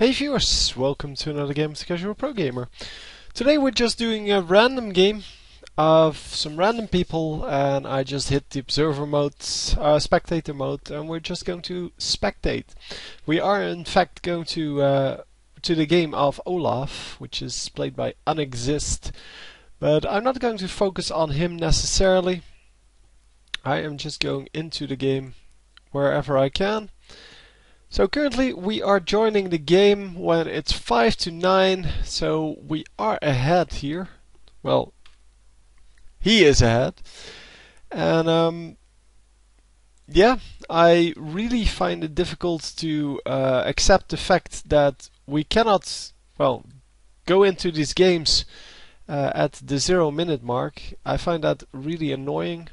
Hey viewers, welcome to another game of the Casual Pro Gamer. Today we're just doing a random game of some random people, and I just hit the observer mode, spectator mode, and we're just going to spectate. We are in fact going to the game of Olaf, which is played by Unexist, but I'm not going to focus on him necessarily. I am just going into the game wherever I can. So currently we are joining the game when it's 5 to 9, so we are ahead here. Well, he is ahead. And yeah, I really find it difficult to accept the fact that we cannot, well, go into these games at the 0-minute mark. I find that really annoying.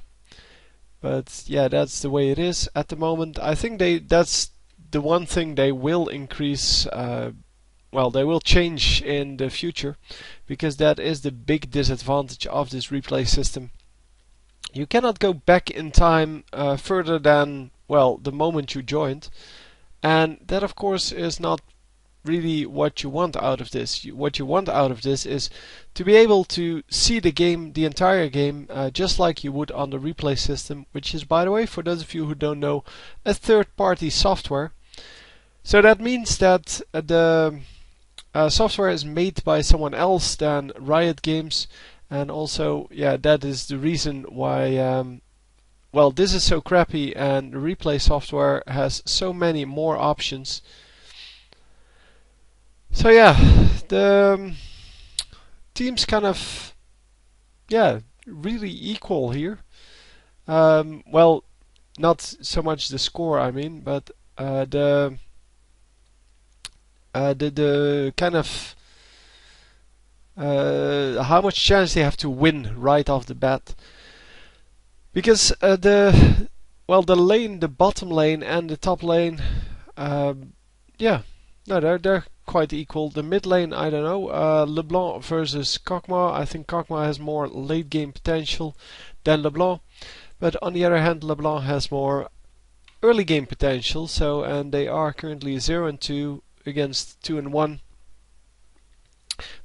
But yeah, that's the way it is at the moment. I think that's the one thing they will increase, well, they will change in the future, because that is the big disadvantage of this replay system. You cannot go back in time further than, well, the moment you joined, and that of course is not really what you want out of this. What you want out of this is to be able to see the game, the entire game, just like you would on the replay system, which is, by the way, for those of you who don't know, a third-party software. So that means that the software is made by someone else than Riot Games, and also, yeah, that is the reason why, well, this is so crappy and the replay software has so many more options. So yeah, the teams kind of, yeah, really equal here. Well, not so much the score, I mean, but the kind of how much chance they have to win right off the bat, because the lane, the bottom lane and the top lane, yeah, no, they're quite equal. The mid lane, I don't know. LeBlanc versus Kokma. I think Kokma has more late game potential than LeBlanc, but on the other hand, LeBlanc has more early game potential. So, and they are currently 0 and 2 against 2 and 1.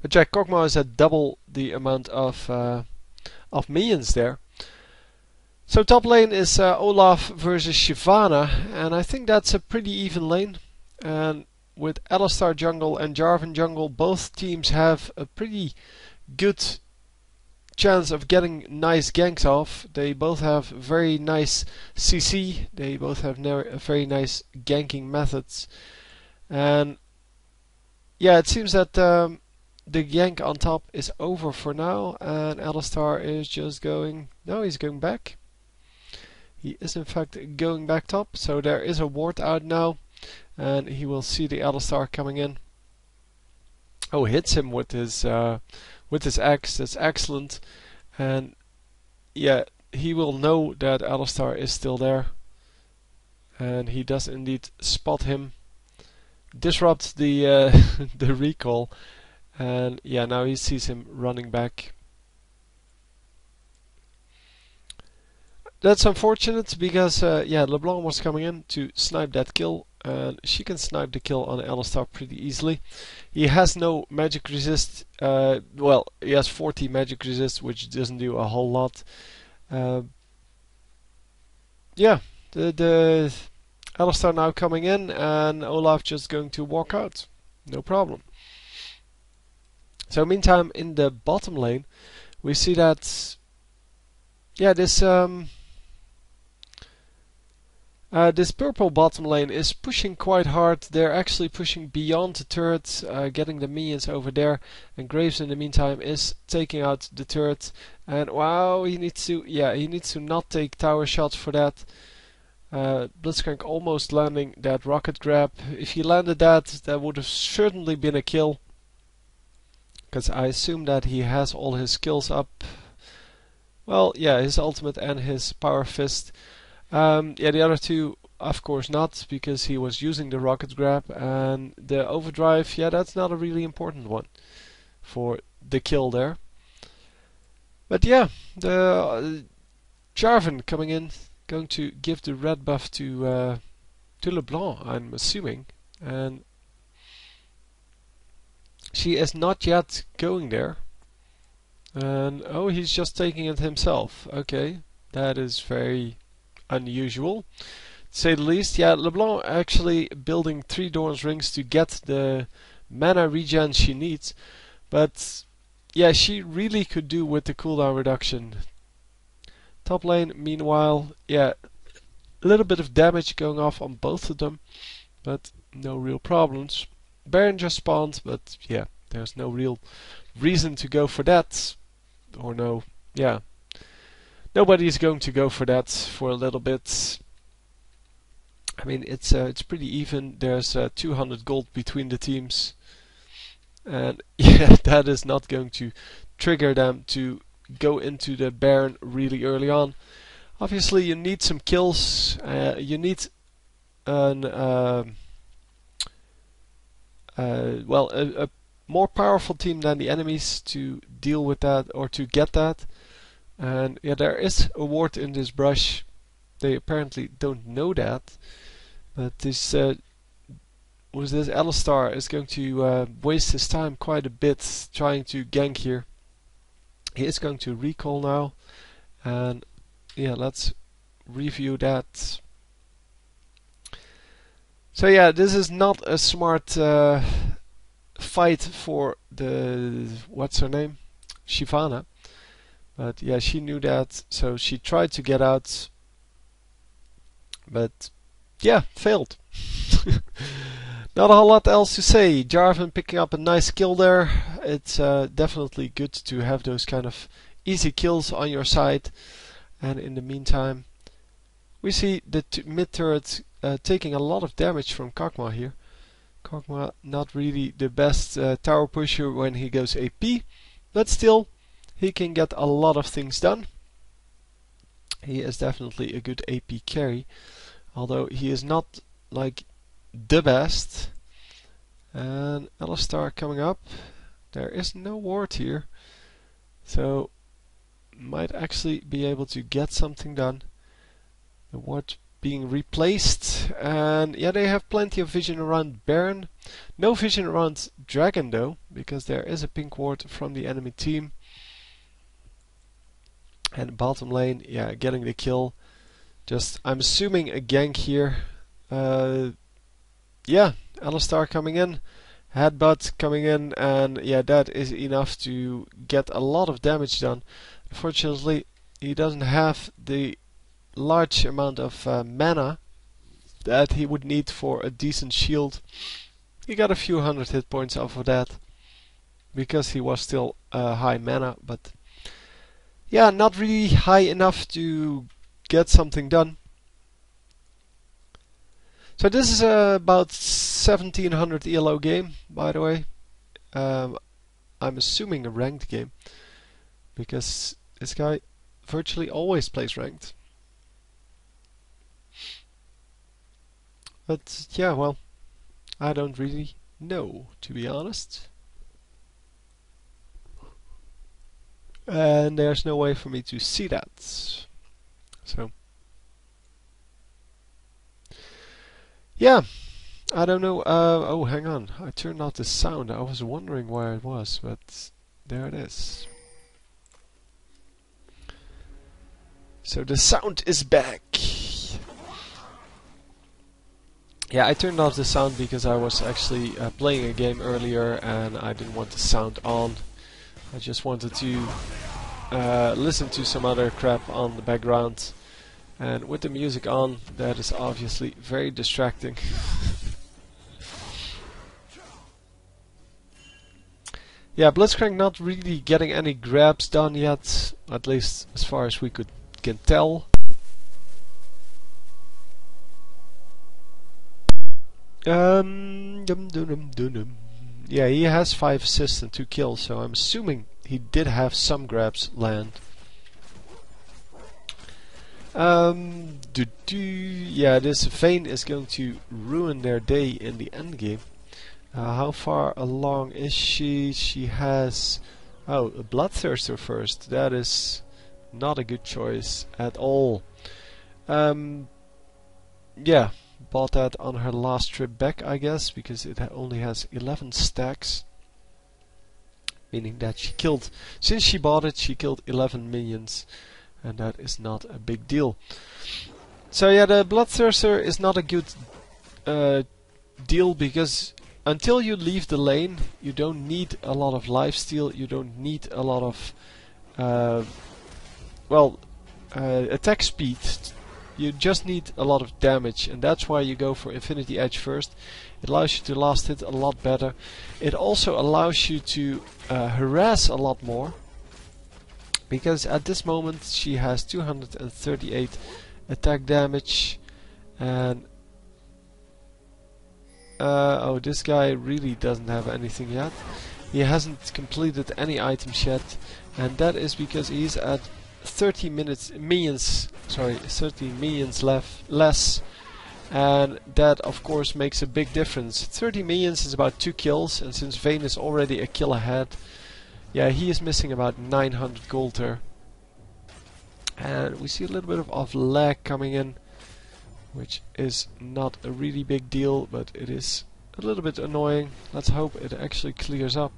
But Jack Kokma is at double the amount of minions there. So top lane is Olaf versus Shyvana, and I think that's a pretty even lane. And with Alistar jungle and Jarvan jungle, both teams have a pretty good chance of getting nice ganks off. They both have very nice CC. They both have very nice ganking methods. And yeah, it seems that the gank on top is over for now, and Alistar is just going... No, he's going back. He is in fact going back top, so there is a ward out now, and he will see the Alistar coming in. Oh, hits him with his axe. That's excellent. And yeah, he will know that Alistar is still there, and he does indeed spot him. Disrupt the the recall, and yeah, now he sees him running back. That's unfortunate, because yeah, LeBlanc was coming in to snipe that kill, and she can snipe the kill on Alistar pretty easily. He has no magic resist. Well, he has 40 magic resist, which doesn't do a whole lot. Yeah, the Alistar now coming in, and Olaf just going to walk out. No problem. So meantime, in the bottom lane, we see that, yeah, this purple bottom lane is pushing quite hard. They're actually pushing beyond the turret, getting the minions over there, and Graves in the meantime is taking out the turret. And wow, he needs to not take tower shots for that. Blitzcrank almost landing that rocket grab. If he landed that, that would have certainly been a kill, because I assume that he has all his skills up. Well, yeah, his ultimate and his power fist. Yeah, the other two, of course not, because he was using the rocket grab, and the overdrive, yeah, that's not a really important one for the kill there. But yeah, the Jarvan coming in, going to give the red buff to LeBlanc, I'm assuming. And she is not yet going there. And oh, he's just taking it himself. Okay, that is very unusual, to say the least. Yeah, LeBlanc actually building 3 Doran's rings to get the mana regen she needs, but yeah, she really could do with the cooldown reduction. Top lane, meanwhile, yeah, a little bit of damage going off on both of them, but no real problems. Baron just spawned, but yeah, there's no real reason to go for that. Or no, yeah, nobody's going to go for that for a little bit. I mean, it's pretty even. There's 200 gold between the teams, and yeah, that is not going to trigger them to go into the Baron really early on. Obviously, you need some kills. You need an a more powerful team than the enemies to deal with that or to get that. And yeah, there is a ward in this brush. They apparently don't know that, but this Alistar is going to waste his time quite a bit trying to gank here. He is going to recall now, and yeah, let's review that. So yeah, this is not a smart fight for the, what's her name? Shyvana. But yeah, she knew that, so she tried to get out, but yeah, failed. Not a whole lot else to say. Jarvan picking up a nice kill there. It's definitely good to have those kind of easy kills on your side. And in the meantime, we see the mid turret taking a lot of damage from Kog'Maw here. Kog'Maw not really the best tower pusher when he goes AP, but still, he can get a lot of things done. He is definitely a good AP carry, although he is not like the best. And Alistar coming up. There is no ward here, so might actually be able to get something done. The ward being replaced, and yeah, they have plenty of vision around Baron. No vision around Dragon though, because there is a pink ward from the enemy team. And bottom lane, yeah, getting the kill. Just, I'm assuming a gank here. Yeah, Alistar coming in, headbutt coming in, and yeah, that is enough to get a lot of damage done. Unfortunately, he doesn't have the large amount of mana that he would need for a decent shield. He got a few hundred hit points off of that because he was still high mana, but yeah, not really high enough to get something done. So this is about 1700 ELO game, by the way. I'm assuming a ranked game, because this guy virtually always plays ranked. But yeah, well, I don't really know, to be honest. And there's no way for me to see that. So yeah, I don't know. Oh, hang on. I turned off the sound. I was wondering where it was, but there it is. So the sound is back. Yeah, I turned off the sound because I was actually playing a game earlier and I didn't want the sound on. I just wanted to listen to some other crap on the background. And with the music on, that is obviously very distracting. Yeah, Blitzcrank not really getting any grabs done yet, at least as far as we can tell. Yeah, he has 5 assists and 2 kills, so I'm assuming he did have some grabs land. Yeah, this Vayne is going to ruin their day in the end game. How far along is she? She has... oh, a Bloodthirster first. That is not a good choice at all. Yeah, bought that on her last trip back, I guess, because it only has 11 stacks. meaning that she killed, since she bought it, she killed 11 minions, and that is not a big deal. So yeah, the Bloodthirster is not a good deal, because until you leave the lane, you don't need a lot of lifesteal, you don't need a lot of attack speed. You just need a lot of damage, and that's why you go for Infinity Edge first. It allows you to last hit a lot better. It also allows you to harass a lot more, because at this moment she has 238 attack damage, and oh, this guy really doesn't have anything yet. He hasn't completed any items yet, and that is because he's at 30 minions less, and that of course makes a big difference. 30 minions is about 2 kills, and since Vayne is already a kill ahead, yeah, he is missing about 900 gold there. And we see a little bit of lag coming in, which is not a really big deal, but it is a little bit annoying. Let's hope it actually clears up.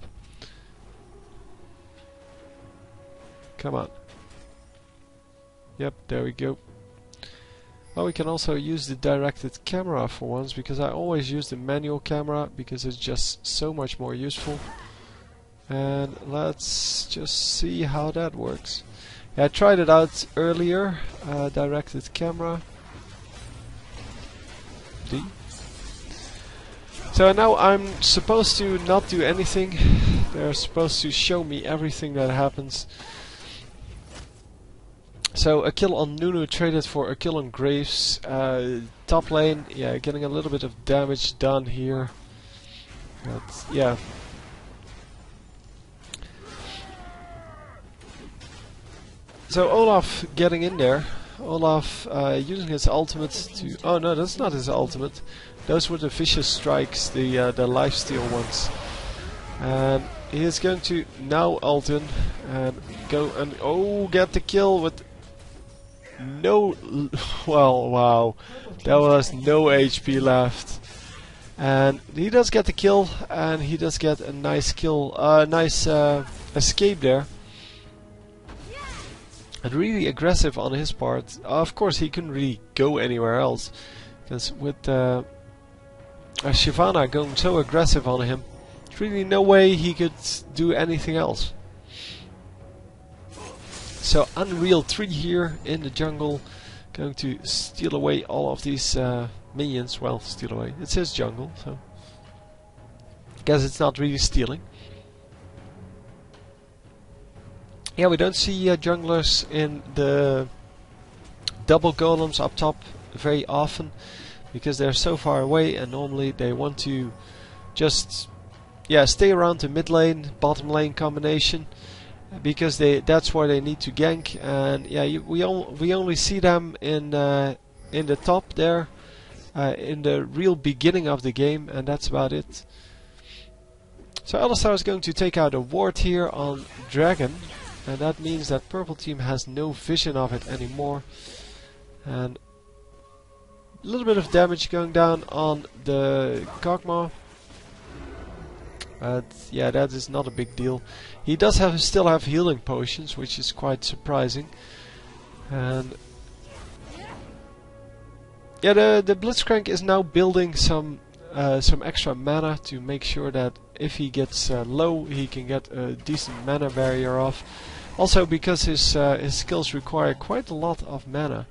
Come on. Yep, there we go. Well, we can also use the directed camera for once, because I always use the manual camera because it's just so much more useful. And let's just see how that works. Yeah, I tried it out earlier, directed camera. D. So now I'm supposed to not do anything. They're supposed to show me everything that happens. So a kill on Nunu traded for a kill on Graves. Top lane, yeah, getting a little bit of damage done here. But yeah. So Olaf getting in there. Olaf using his ultimate to... Oh no, that's not his ultimate. Those were the vicious strikes, the lifesteal ones. And he is going to now ult in and go and get the kill with no... well, wow. There was no HP left. And he does get the kill, and he does get a nice kill, nice escape there. And really aggressive on his part. Of course, he couldn't really go anywhere else, because with Shyvana going so aggressive on him, there's really no way he could do anything else. So Unreal 3 here in the jungle, going to steal away all of these minions. Well, steal away. It's his jungle, so I guess it's not really stealing. Yeah, we don't see junglers in the double golems up top very often, because they're so far away, and normally they want to just stay around the mid lane, bottom lane combination, because that's where they need to gank. And yeah, we only see them in the top there, in the real beginning of the game, and that's about it. So Alistar is going to take out a ward here on Dragon. And that means that purple team has no vision of it anymore. And a little bit of damage going down on the Kog'Maw. But yeah, that is not a big deal. He does still have healing potions, which is quite surprising. And yeah, the Blitzcrank is now building some extra mana to make sure that if he gets low, he can get a decent mana barrier off. Also because his skills require quite a lot of mana.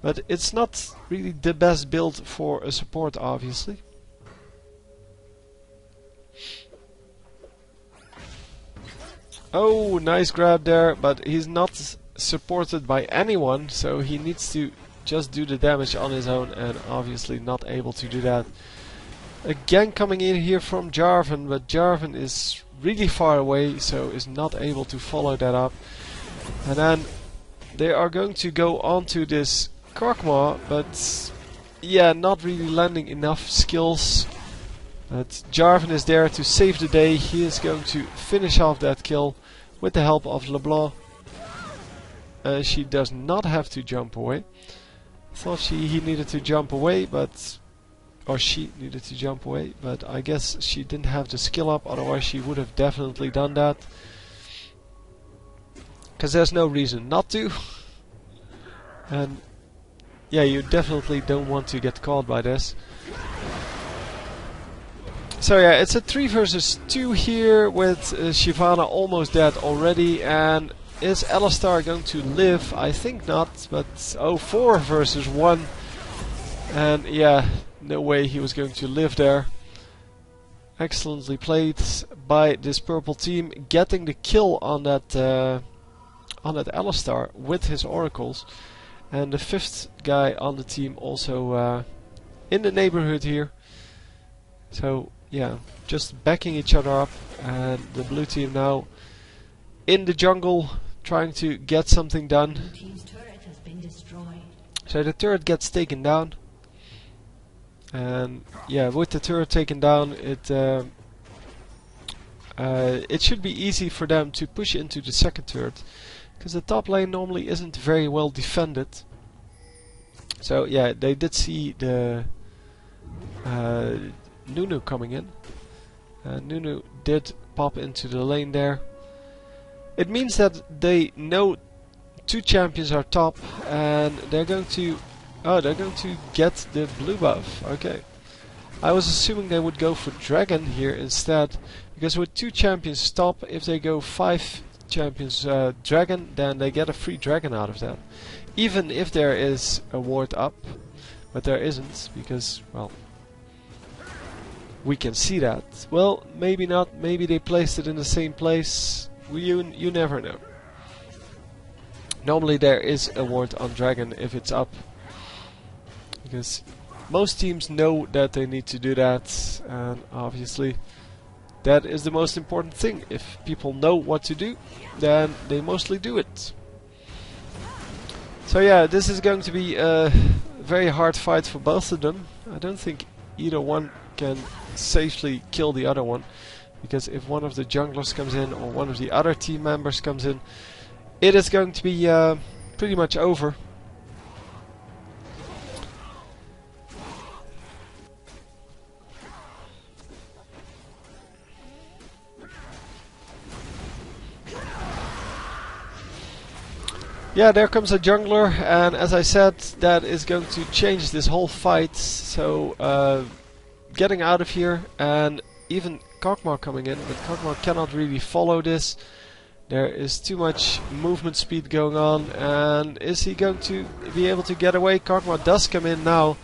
But it's not really the best build for a support, obviously. Oh, nice grab there, but he's not supported by anyone, so he needs to just do the damage on his own, and obviously not able to do that. Again coming in here from Jarvan, but Jarvan is really far away, so is not able to follow that up. And then they are going to go onto this Kog'Maw, but yeah, not really landing enough skills. But Jarvan is there to save the day. He is going to finish off that kill with the help of LeBlanc. She does not have to jump away. Thought he needed to jump away, but or she needed to jump away, but I guess she didn't have the skill up, otherwise she would have definitely done that. Because there's no reason not to. And yeah, you definitely don't want to get caught by this. So yeah, it's a 3 versus 2 here with Shyvana almost dead already. And is Alistar going to live? I think not, but oh, 4 versus 1. And yeah, no way he was going to live there. Excellently played by this purple team, getting the kill on that Alistar with his oracles. And the 5th guy on the team also in the neighborhood here. So yeah, just backing each other up, and the blue team now in the jungle trying to get something done. The team's turret has been destroyed. So the turret gets taken down. And yeah, with the turret taken down, it should be easy for them to push into the second turret, because the top lane normally isn't very well defended. So yeah, they did see the Nunu coming in. Nunu did pop into the lane there. It means that they know 2 champions are top, and they're going to get the blue buff. Okay. I was assuming they would go for Dragon here instead, because with 2 champions top, if they go 5 champions Dragon, then they get a free Dragon out of that. Even if there is a ward up, but there isn't, because, well, we can see that. Well, maybe not, maybe they placed it in the same place. You never know. Normally there is a ward on Dragon if it's up, because most teams know that they need to do that, and obviously that is the most important thing. If people know what to do, then they mostly do it. So yeah, this is going to be a very hard fight for both of them. I don't think either one can safely kill the other one, because if one of the junglers comes in or one of the other team members comes in, it is going to be pretty much over. Yeah, there comes a jungler, and as I said, that is going to change this whole fight. So getting out of here, and even Kog'Maw coming in, but Kog'Maw cannot really follow this. There is too much movement speed going on, and is he going to be able to get away? Kog'Maw does come in now,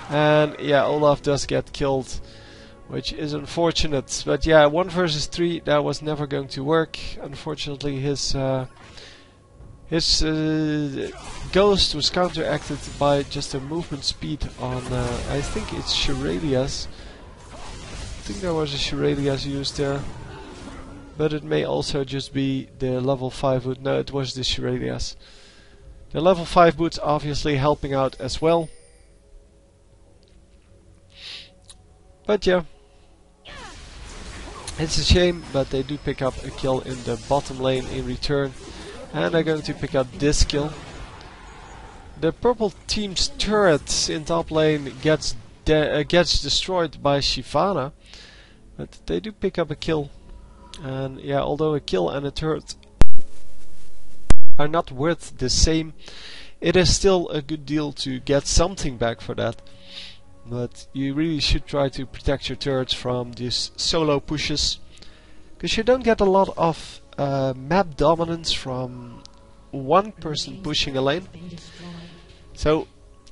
and yeah, Olaf does get killed, which is unfortunate. But yeah, 1 versus 3, that was never going to work. Unfortunately, his ghost was counteracted by just a movement speed on, I think it's Shirelias. I think there was a Shirelias used there. But it may also just be the level 5 boot. No, it was the Shirelias. The level 5 boots obviously helping out as well. But yeah, it's a shame, but they do pick up a kill in the bottom lane in return. And they're going to pick up this kill. The purple team's turret in top lane gets destroyed by Shyvana, but they do pick up a kill. And yeah, although a kill and a turret are not worth the same, it is still a good deal to get something back for that. But you really should try to protect your turrets from these solo pushes, because you don't get a lot of map dominance from one person pushing a lane. So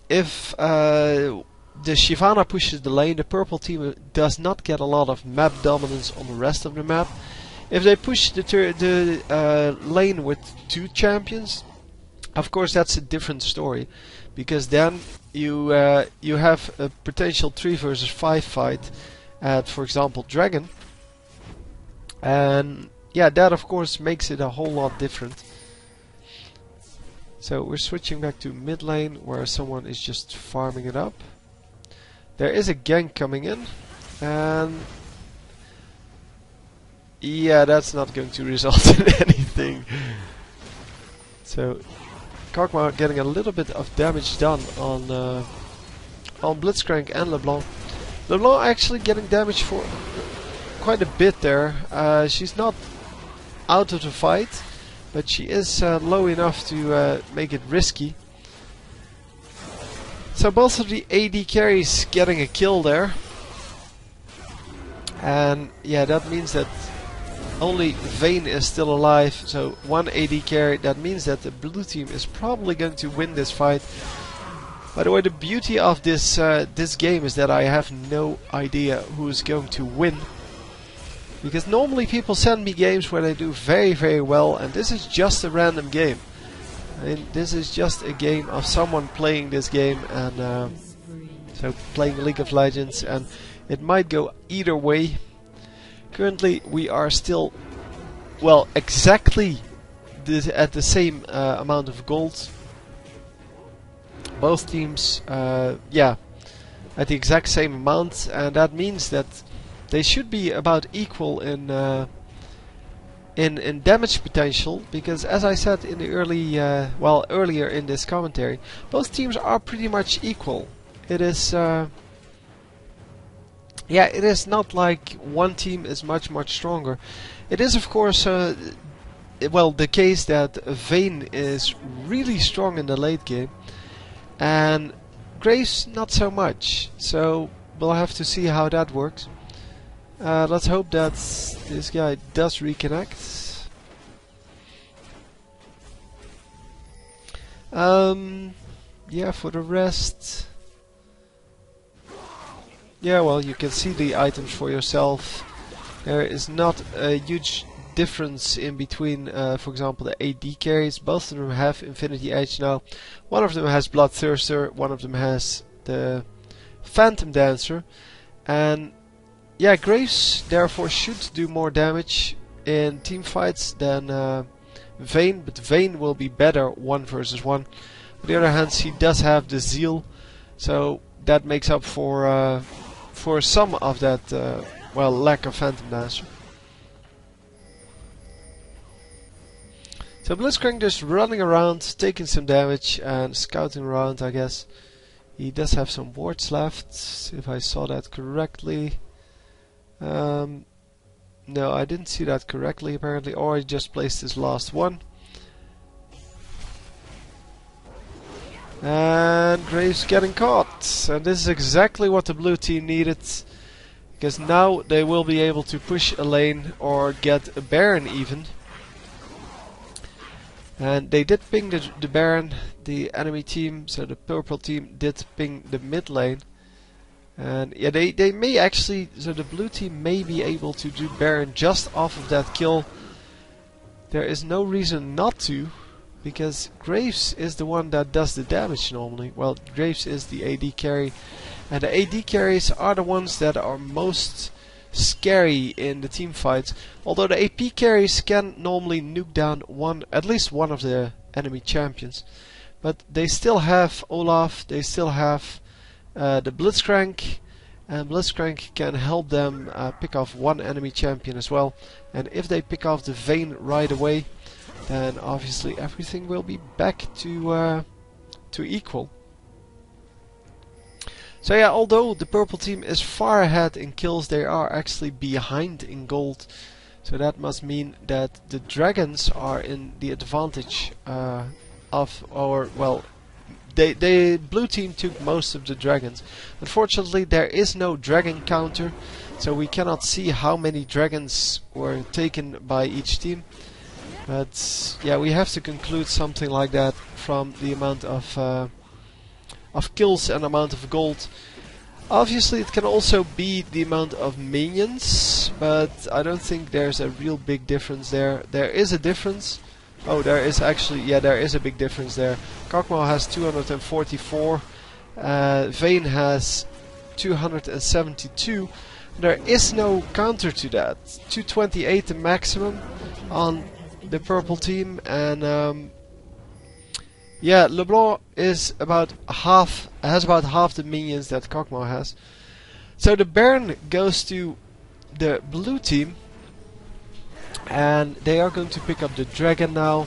if the Shyvana pushes the lane, the purple team does not get a lot of map dominance on the rest of the map. If they push the lane with 2 champions, of course that's a different story, because then you have a potential 3 versus 5 fight at, for example, Dragon, and yeah, that of course makes it a whole lot different. So we're switching back to mid lane, where someone is just farming it up. There is a gank coming in, and yeah, that's not going to result in anything. So Kog'Maw getting a little bit of damage done on Blitzcrank and LeBlanc. LeBlanc actually getting damage for quite a bit there. She's not out of the fight, but she is low enough to make it risky. So both of the AD carries getting a kill there. And yeah, that means that only Vayne is still alive. So one AD carry, that means that the blue team is probably going to win this fight. By the way, the beauty of this this game is that I have no idea who is going to win. Because normally people send me games where they do very, very well, and this is just a random game. I mean, this is just a game of someone playing this game, and so playing League of Legends, and it might go either way. Currently, we are still, well, exactly at the same amount of gold. Both teams, yeah, at the exact same amount, and that means that they should be about equal in damage potential, because as I said in the earlier in this commentary, both teams are pretty much equal. It is yeah, it is not like one team is much stronger. It is of course well, the case that Vayne is really strong in the late game and Graves not so much, so we'll have to see how that works. Let's hope that this guy does reconnect. Yeah, for the rest, yeah, well, you can see the items for yourself. There is not a huge difference in between, for example, the AD carries. Both of them have Infinity Edge now. One of them has Bloodthirster, one of them has the Phantom Dancer, and yeah, Graves therefore should do more damage in team fights than Vayne, but Vayne will be better 1 versus 1. On the other hand, he does have the Zeal, so that makes up for some of that well, lack of Phantom Dancer. So Blitzcrank just running around, taking some damage and scouting around, I guess. He does have some wards left, if I saw that correctly. No, I didn't see that correctly apparently, or I just placed his last one. And Graves getting caught, and this is exactly what the blue team needed, because now they will be able to push a lane or get a Baron even. And they did ping the Baron, the enemy team, so the purple team did ping the mid lane. And yeah, they may actually, so the blue team may be able to do Baron just off of that kill. There is no reason not to, because Graves is the one that does the damage normally. Well, Graves is the AD carry, and the AD carries are the ones that are most scary in the team fights. Although the AP carries can normally nuke down at least one of the enemy champions. But they still have Olaf, they still have the Blitzcrank, and Blitzcrank can help them pick off one enemy champion as well. And if they pick off the Vayne right away, then obviously everything will be back to equal. So yeah, although the purple team is far ahead in kills, they are actually behind in gold. So that must mean that the dragons are in the advantage the blue team took most of the dragons. Unfortunately, there is no dragon counter, so we cannot see how many dragons were taken by each team. But yeah, we have to conclude something like that from the amount of kills and amount of gold. Obviously, it can also be the amount of minions, but I don't think there's a real big difference there. There is a difference. Oh, there is actually, yeah, there is a big difference there. Kog'Maw has 244, Vayne has 272. There is no counter to that. 228 the maximum on the purple team, and yeah, LeBlanc is about half, has about half the minions that Kog'Maw has. So the Baron goes to the blue team, and they are going to pick up the dragon now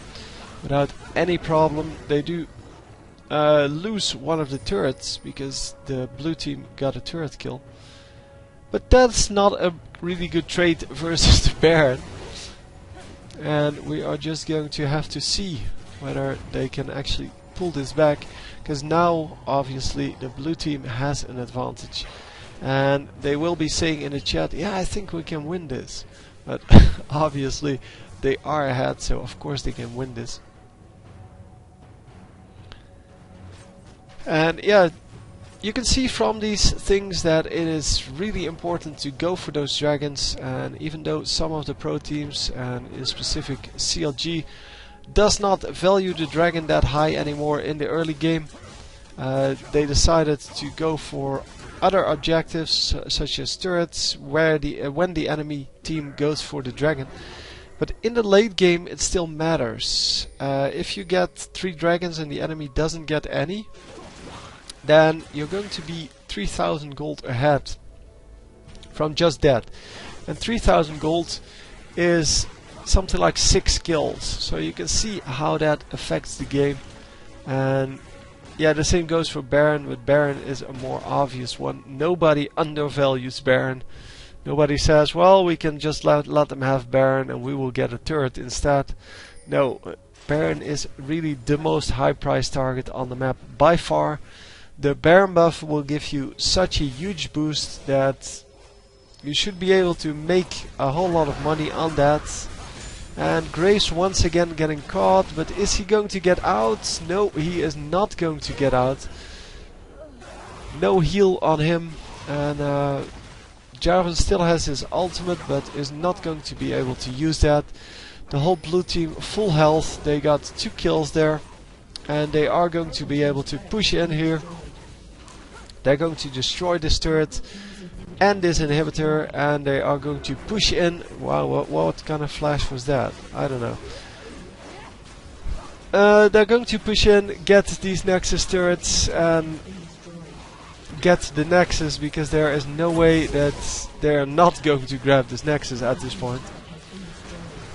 without any problem. They do lose one of the turrets because the blue team got a turret kill. But that's not a really good trade versus the Baron. And we are just going to have to see whether they can actually pull this back, because now obviously the blue team has an advantage. And they will be saying in the chat, yeah, I think we can win this. But obviously they are ahead, so of course they can win this. And yeah, you can see from these things that it is really important to go for those dragons. And even though some of the pro teams, and in specific CLG, does not value the dragon that high anymore in the early game, they decided to go for other objectives such as turrets, where when the enemy team goes for the dragon. But in the late game it still matters. If you get 3 dragons and the enemy doesn't get any, then you're going to be 3000 gold ahead from just that. And 3000 gold is something like 6 kills, so you can see how that affects the game. And yeah, the same goes for Baron, but Baron is a more obvious one. Nobody undervalues Baron. Nobody says, well, we can just let them have Baron and we will get a turret instead. No, Baron is really the most high price target on the map by far. The Baron buff will give you such a huge boost that you should be able to make a whole lot of money on that. And Graves once again getting caught, but is he going to get out? No, he is not going to get out. No heal on him, and Jarvan still has his ultimate, but is not going to be able to use that. The whole blue team full health, they got 2 kills there, and they are going to be able to push in here. They're going to destroy this turret and this inhibitor, and they are going to push in. Wow, what kind of flash was that? I don't know. They're going to push in, get these Nexus turrets, and get the Nexus, because there is no way that they're not going to grab this Nexus at this point.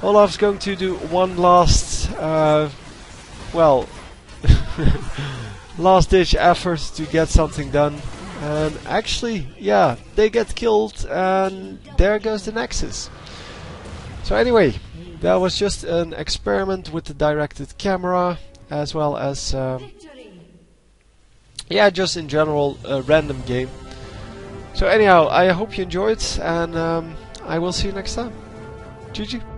Olaf's going to do one last, well, last ditch effort to get something done. And actually, yeah, they get killed, and there goes the Nexus. So anyway, that was just an experiment with the directed camera, as well as, yeah, just in general a random game. So anyhow, I hope you enjoyed, and I will see you next time. GG.